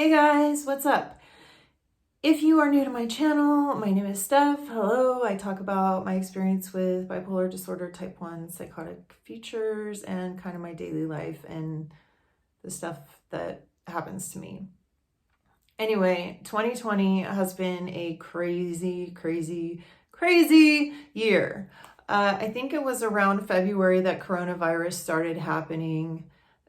Hey guys, what's up? If you are new to my channel, my name is Steph. Hello, I talk about my experience with bipolar disorder type 1 psychotic features and kind of my daily life and the stuff that happens to me. Anyway, 2020 has been a crazy year. I think it was around February that coronavirus started happening.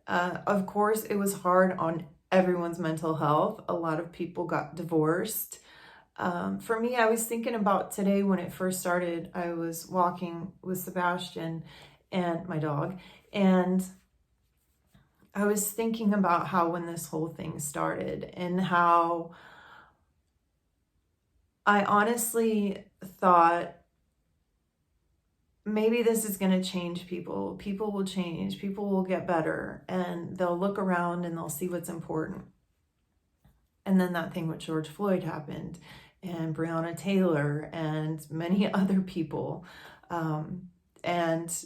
Of course, it was hard on everyone's mental health. A lot of people got divorced. For me, I was thinking about today when it first started. I was walking with Sebastian and my dog, and I was thinking about how when this whole thing started and how I honestly thought maybe this is going to change people. People will change. People will get better and they'll look around and they'll see what's important. And then that thing with George Floyd happened and Breonna Taylor and many other people. And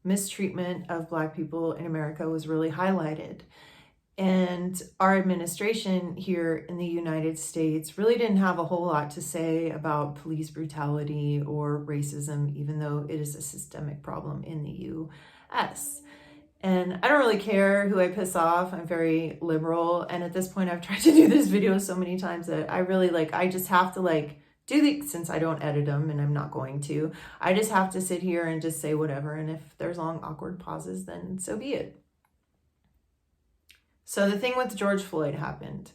mistreatment of Black people in America was really highlighted. And our administration here in the United States really didn't have a whole lot to say about police brutality or racism, even though it is a systemic problem in the U.S. And I don't really care who I piss off. I'm very liberal. And at this point, I've tried to do this video so many times that I really I just have to since I don't edit them and I'm not going to, I just have to sit here and just say whatever. And if there's long, awkward pauses, then so be it. So the thing with George Floyd happened.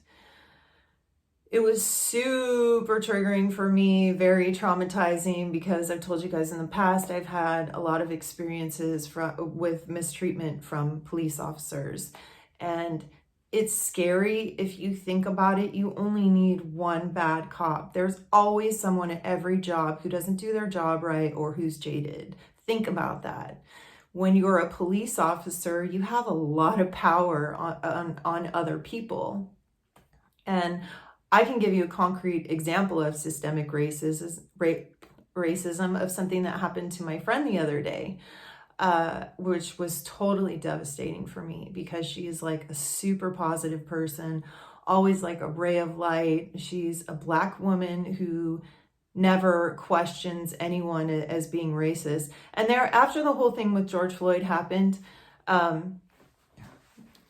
It was super triggering for me, very traumatizing, because I've told you guys in the past, I've had a lot of experiences with mistreatment from police officers. And it's scary if you think about it. You only need one bad cop. There's always someone at every job who doesn't do their job right or who's jaded. Think about that. When you're a police officer, you have a lot of power on other people. And I can give you a concrete example of systemic racism of something that happened to my friend the other day, which was totally devastating for me because she is like a super positive person, always like a ray of light. She's a Black woman who never questions anyone as being racist. And after the whole thing with George Floyd happened,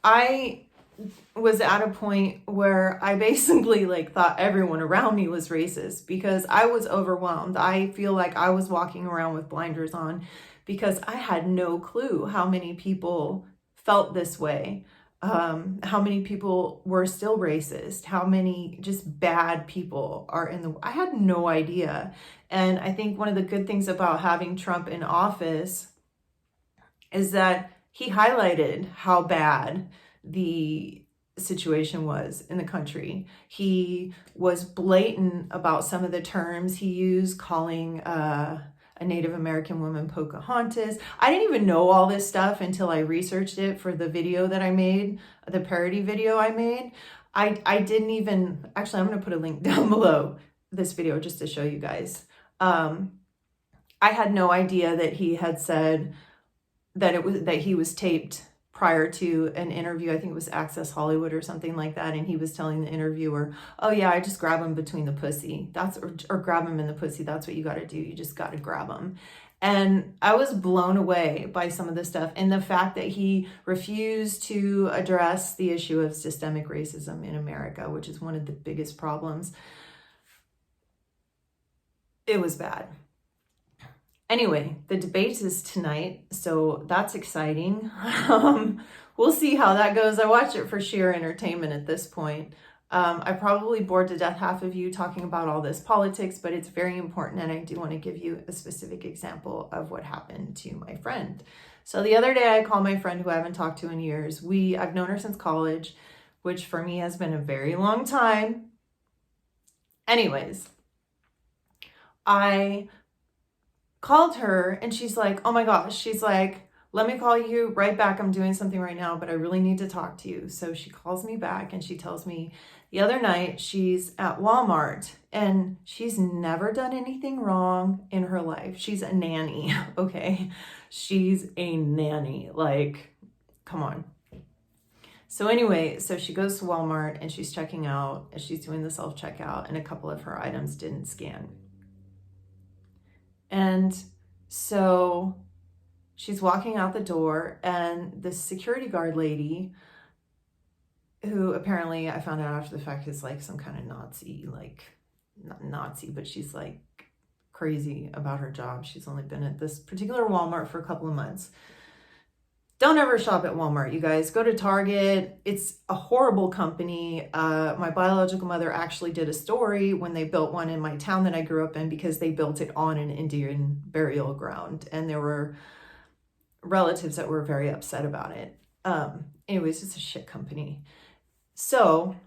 I was at a point where I basically thought everyone around me was racist because I was overwhelmed. I feel like I was walking around with blinders on because I had no clue how many people felt this way. How many people were still racist, how many just bad people are I had no idea. And I think one of the good things about having Trump in office is that he highlighted how bad the situation was in the country. He was blatant about some of the terms he used, calling a Native American woman Pocahontas. I didn't even know all this stuff until I researched it for the video that I made, the parody video I made. I didn't even, actually, I'm going to put a link down below this video just to show you guys. I had no idea that he had said that he was taped prior to an interview. I think it was Access Hollywood or something like that. And he was telling the interviewer, oh yeah, I just grab him between the pussy. Or grab him in the pussy. That's what you got to do. You just got to grab him. And I was blown away by some of this stuff. And the fact that he refused to address the issue of systemic racism in America, which is one of the biggest problems. It was bad. Anyway, the debate is tonight, so that's exciting. We'll see how that goes. I watch it for sheer entertainment at this point. I probably bored to death half of you talking about all this politics, but it's very important, and I do want to give you a specific example of what happened to my friend. So the other day, I called my friend who I haven't talked to in years. I've known her since college, which for me has been a very long time. Anyways, I called her and she's like, oh my gosh, she's like, let me call you right back. I'm doing something right now, but I really need to talk to you. So she calls me back and she tells me the other night she's at Walmart and she's never done anything wrong in her life. She's a nanny, okay? She's a nanny, come on. So anyway, so she goes to Walmart and she's checking out and she's doing the self-checkout, and a couple of her items didn't scan. And so she's walking out the door, and the security guard lady, who apparently I found out after the fact is like some kind of Nazi, like not Nazi, but she's like crazy about her job. She's only been at this particular Walmart for a couple of months. Don't ever shop at Walmart, you guys. Go to Target. It's a horrible company. My biological mother actually did a story when they built one in my town that I grew up in, because they built it on an Indian burial ground, and there were relatives that were very upset about it. Anyways, it's a shit company. So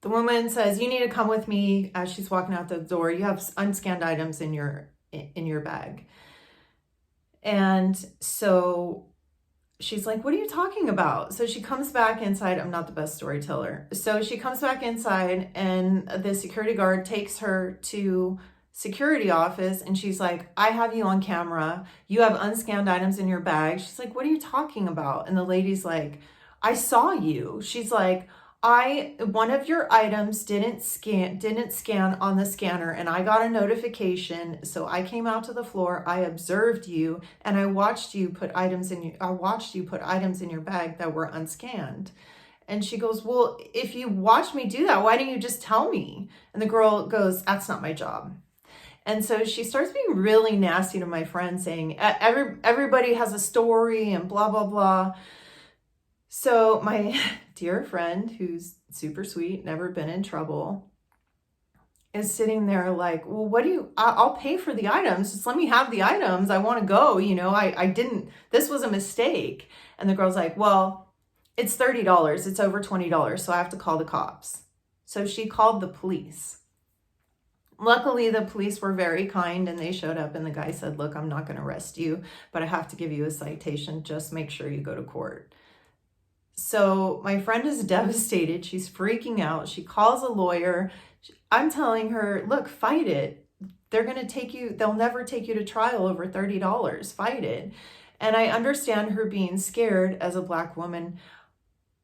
the woman says, you need to come with me. As she's walking out the door, you have unscanned items in your bag. And so she's like, what are you talking about? So she comes back inside. I'm not the best storyteller. So she comes back inside, and the security guard takes her to security office, and she's like, I have you on camera. You have unscanned items in your bag. She's like, what are you talking about? And the lady's like, I saw you. She's like, one of your items didn't scan on the scanner, and I got a notification. So I came out to the floor, I observed you, and I watched you put items in your bag that were unscanned. And she goes, well, if you watched me do that, why didn't you just tell me? And the girl goes, that's not my job. And so she starts being really nasty to my friend, saying everybody has a story and blah, blah, blah. So my dear friend, who's super sweet, never been in trouble, is sitting there like, well, I'll pay for the items. Just let me have the items. I want to go, I didn't, this was a mistake. And the girl's like, well, it's $30. It's over $20. So I have to call the cops. So she called the police. Luckily, the police were very kind, and they showed up, and the guy said, look, I'm not going to arrest you, but I have to give you a citation. Just make sure you go to court. So my friend is devastated. She's freaking out. She calls a lawyer. I'm telling her, look, fight it. They'll never take you to trial over $30. Fight it. And I understand her being scared as a Black woman.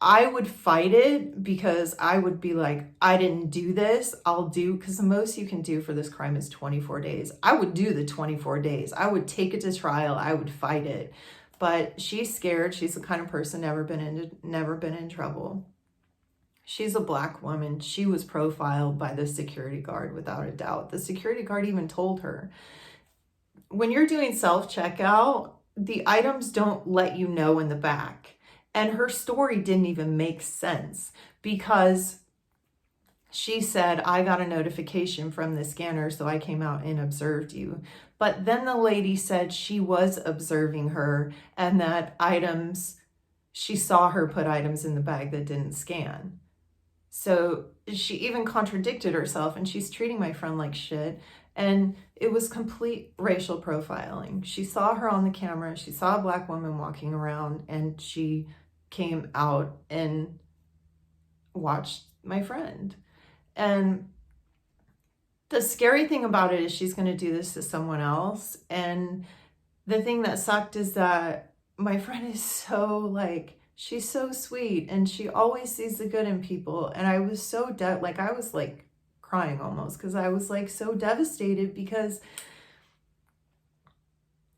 I would fight it, because I would be like, I didn't do this. Because the most you can do for this crime is 24 days. I would do the 24 days. I would take it to trial. I would fight it. But she's scared. She's the kind of person never been in trouble. She's a Black woman. She was profiled by the security guard without a doubt. The security guard even told her, when you're doing self-checkout, the items don't let you know in the back. And her story didn't even make sense, because she said, I got a notification from the scanner, so I came out and observed you. But then the lady said she was observing her, and that she saw her put items in the bag that didn't scan. So she even contradicted herself, and she's treating my friend like shit. And it was complete racial profiling. She saw her on the camera. She saw a Black woman walking around, and she came out and watched my friend. And the scary thing about it is she's going to do this to someone else. And the thing that sucked is that my friend is she's so sweet, and she always sees the good in people. And I was so I was like crying almost, because I was like so devastated, because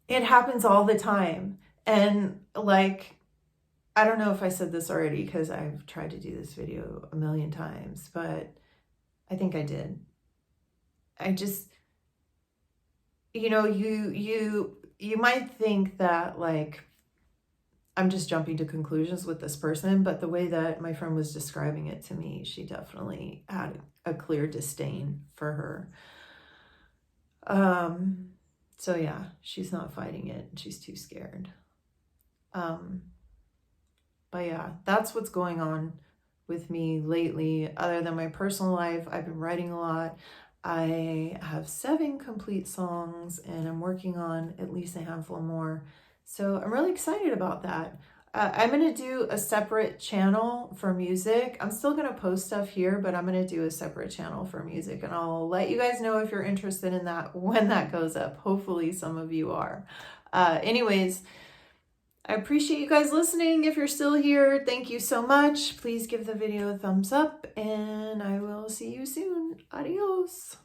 it happens all the time. And like, I don't know if I said this already, because I've tried to do this video a million times, but I think I did. I just, you might think that like, I'm just jumping to conclusions with this person, but the way that my friend was describing it to me, she definitely had a clear disdain for her. So yeah, she's not fighting it. She's too scared. But yeah, that's what's going on with me lately. Other than my personal life, I've been writing a lot. I have 7 complete songs, and I'm working on at least a handful more. So I'm really excited about that. I'm going to do a separate channel for music. I'm still going to post stuff here, but I'm going to do a separate channel for music, and I'll let you guys know if you're interested in that when that goes up. Hopefully some of you are. Anyways, I appreciate you guys listening. If you're still here, thank you so much. Please give the video a thumbs up, and I will see you soon. Adios.